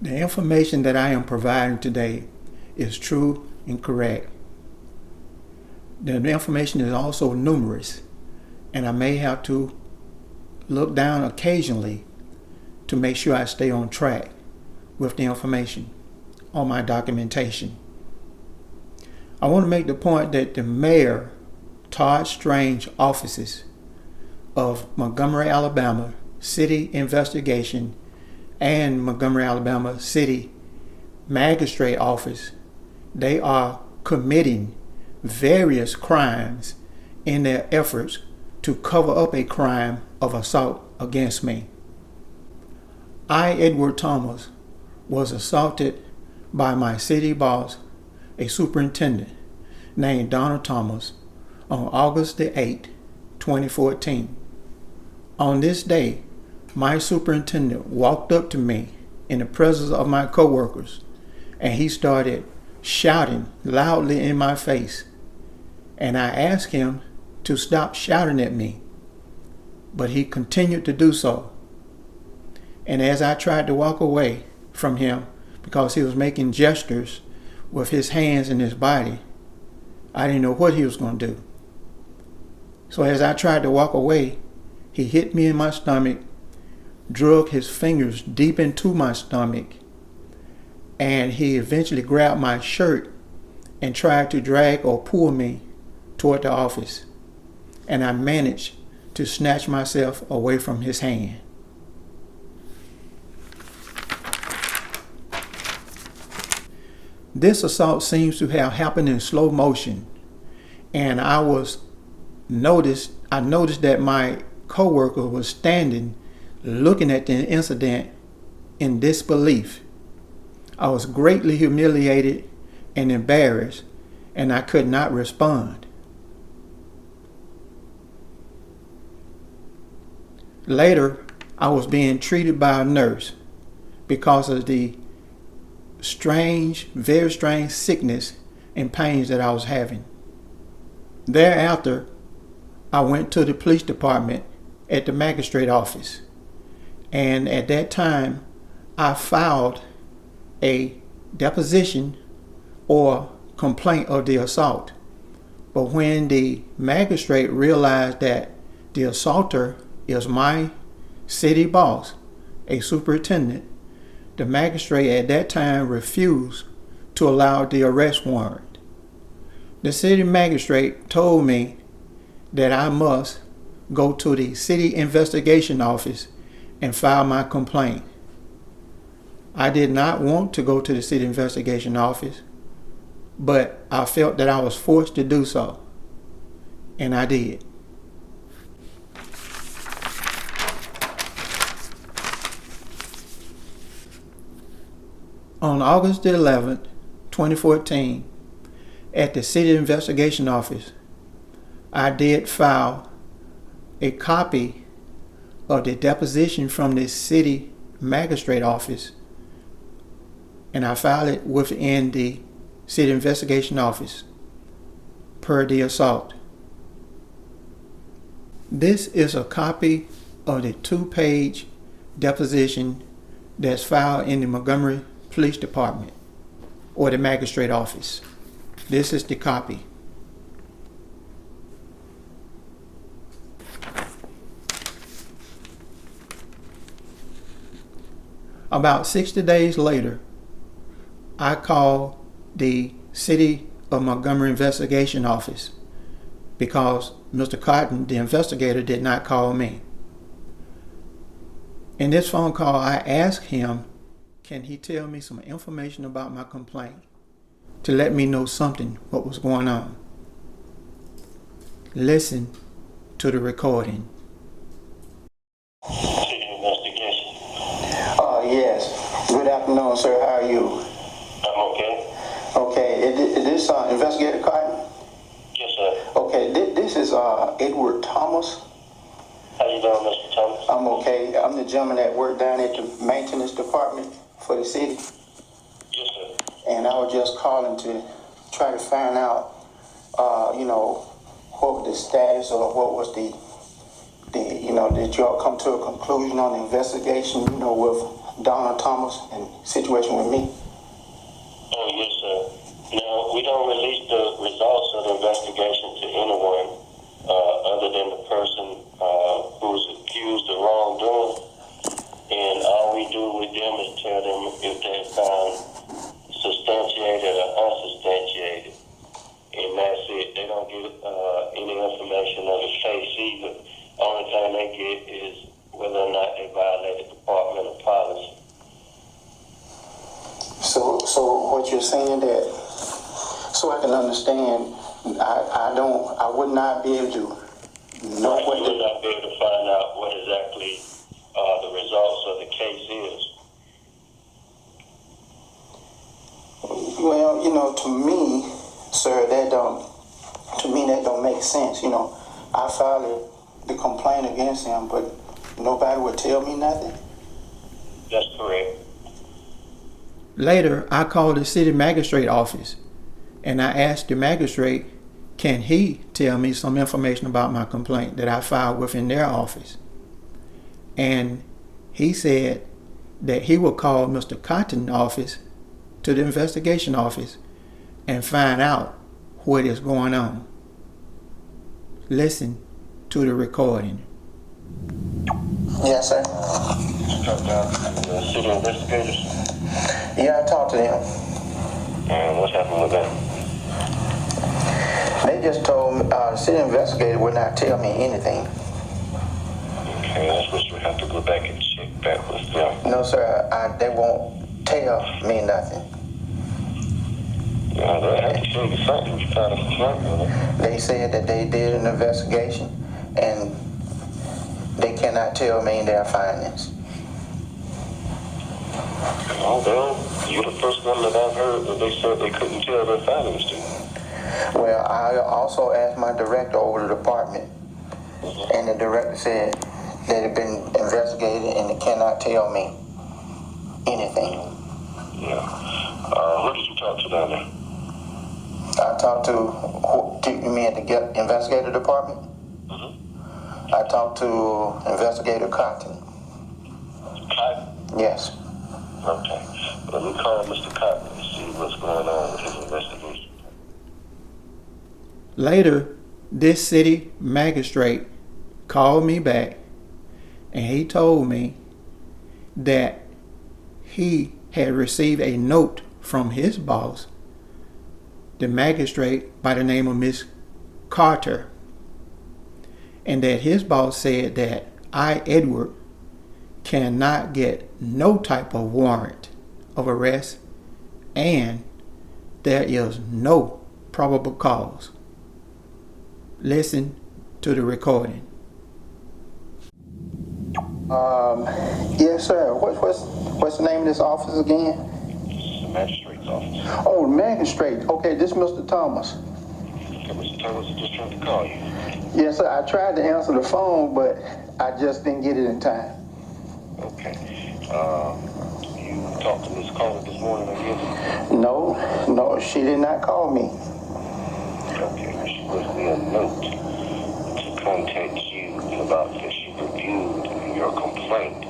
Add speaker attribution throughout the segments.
Speaker 1: The information that I am providing today is true and correct. The information is also numerous, and I may have to look down occasionally to make sure I stay on track with the information on my documentation. I want to make the point that the Mayor Todd Strange offices of Montgomery, Alabama City Investigation and Montgomery, Alabama City Magistrate Office, they are committing various crimes in their efforts to cover up a crime of assault against me. I, Edward Thomas, was assaulted by my city boss, a superintendent named Donald Thomas, on August the 8th, 2014. On this day, my superintendent walked up to me in the presence of my coworkers, and he started shouting loudly in my face. And I asked him to stop shouting at me, but he continued to do so. And as I tried to walk away from him, because he was making gestures with his hands and his body, I didn't know what he was going to do. So as I tried to walk away, he hit me in my stomach, drug his fingers deep into my stomach, and he eventually grabbed my shirt and tried to drag or pull me toward the office. And I managed to snatch myself away from his hand. This assault seems to have happened in slow motion, and I noticed that my coworker was standing looking at the incident in disbelief. I was greatly humiliated and embarrassed, and I could not respond. Later, I was being treated by a nurse because of the very strange sickness and pains that I was having. Thereafter, I went to the police department at the magistrate office, and at that time I filed a deposition or complaint of the assault. But when the magistrate realized that the assaulter is my city boss, a superintendent, the magistrate at that time refused to allow the arrest warrant. The city magistrate told me that I must go to the city investigation office and file my complaint. I did not want to go to the city investigation office, but I felt that I was forced to do so, and I did. On August the 11th, 2014, at the City Investigation Office, I did file a copy of the deposition from the City Magistrate Office, and I filed it within the City Investigation Office per the assault. This is a copy of the 2-page deposition that's filed in the Montgomery Police Department or the Magistrate Office. This is the copy. About 60 days later, I called the City of Montgomery Investigation Office because Mr. Cotton, the investigator, did not call me. In this phone call, I asked him, can he tell me some information about my complaint to let me know something, what was going on? Listen to the recording.
Speaker 2: City investigation.
Speaker 3: Yes. Good afternoon, sir. How are you?
Speaker 2: I'm okay.
Speaker 3: Okay. Is this Investigator Cotton?
Speaker 2: Yes, sir.
Speaker 3: Okay. This is Edward Thomas.
Speaker 2: How you doing, Mr. Thomas?
Speaker 3: I'm okay. I'm the gentleman that worked down at the maintenance department for the city.
Speaker 2: Yes, sir.
Speaker 3: And I was just calling to try to find out, what was the status or what was the Did y'all come to a conclusion on the investigation, with Donna Thomas and situation with me?
Speaker 2: Oh, yes, sir. No, we don't release the results of the investigation to anyone other than the person who's accused of wrongdoing. And all we do with them is tell them if they're found substantiated or unsubstantiated. And that's it. They don't get any information of the case either. Only thing they get is whether or not they violated departmental policy.
Speaker 3: So what you're saying that, so I can understand, I would not be able to know
Speaker 2: Right, you would not be able to find out what exactly the results of the case is.
Speaker 3: Well, to me, sir, that don't make sense. I filed the complaint against him, but nobody would tell me nothing.
Speaker 2: That's correct.
Speaker 1: Later, I called the city magistrate office and I asked the magistrate, can he tell me some information about my complaint that I filed within their office? And he said that he would call Mr. Cotton's office to the investigation office and find out what is going on. Listen to the recording.
Speaker 3: Yes, sir.
Speaker 2: Talk down to the city investigators.
Speaker 3: Yeah, I talked to them.
Speaker 2: And what's happening with them?
Speaker 3: They just told me, the city investigator would not tell me anything.
Speaker 2: Okay, that's what you have to go back and check back with them.
Speaker 3: No, sir, they won't tell me nothing.
Speaker 2: Yeah, they have to tell you something. You filed a complaint with them.
Speaker 3: They said that they did an investigation and they cannot tell me their findings.
Speaker 2: Oh, well, you're the first one that I've heard that they said they couldn't tell their findings to.
Speaker 3: Well, I also asked my director over the department, and the director said that it had been investigated and it cannot tell me anything.
Speaker 2: Yeah. Who did you talk to down there?
Speaker 3: I talked to, you mean at the investigative department?
Speaker 2: Mm-hmm.
Speaker 3: I talked to Investigator Cotton.
Speaker 2: Cotton?
Speaker 3: Yes.
Speaker 2: Okay. Let me call Mr. Cotton and see what's going on with his investigation.
Speaker 1: Later, this city magistrate called me back and he told me that he had received a note from his boss, the magistrate by the name of Miss Carter, and that his boss said that I, Edward, cannot get no type of warrant of arrest and there is no probable cause. Listen to the recording.
Speaker 3: Yes, sir. What's the name of this office again?
Speaker 2: It's the magistrate's office.
Speaker 3: Oh, the magistrate. Okay, this is Mr. Thomas.
Speaker 2: Okay, Mr. Thomas is just trying to call you.
Speaker 3: Yes, sir. I tried to answer the phone, but I just didn't get it in time.
Speaker 2: Okay. You talked to Miss Carter this morning, I guess?
Speaker 3: No, she did not call me.
Speaker 2: Okay, she left me a note to contact you about that she reviewed your complaint,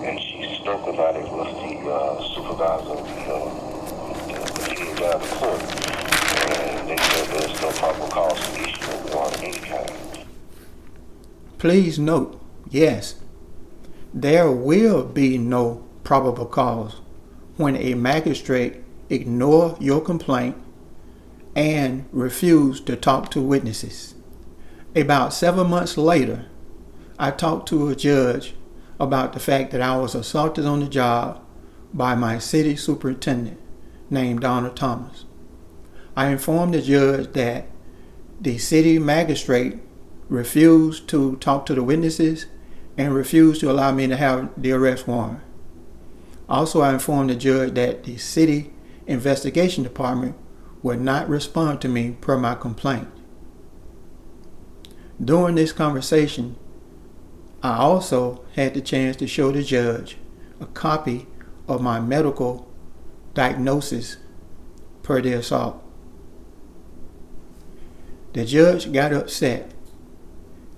Speaker 2: and she spoke about it with the supervisor of the down the court, and they said there's no probable cause to issue a warrant of any kind.
Speaker 1: Please note, yes, there will be no probable cause when a magistrate ignores your complaint and refuse to talk to witnesses. About 7 months later, I talked to a judge about the fact that I was assaulted on the job by my city superintendent named Donna Thomas. I informed the judge that the city magistrate refused to talk to the witnesses and refused to allow me to have the arrest warrant. Also, I informed the judge that the city investigation department would not respond to me per my complaint. During this conversation, I also had the chance to show the judge a copy of my medical diagnosis per the assault. The judge got upset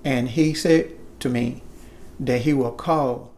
Speaker 1: and he said to me that he will call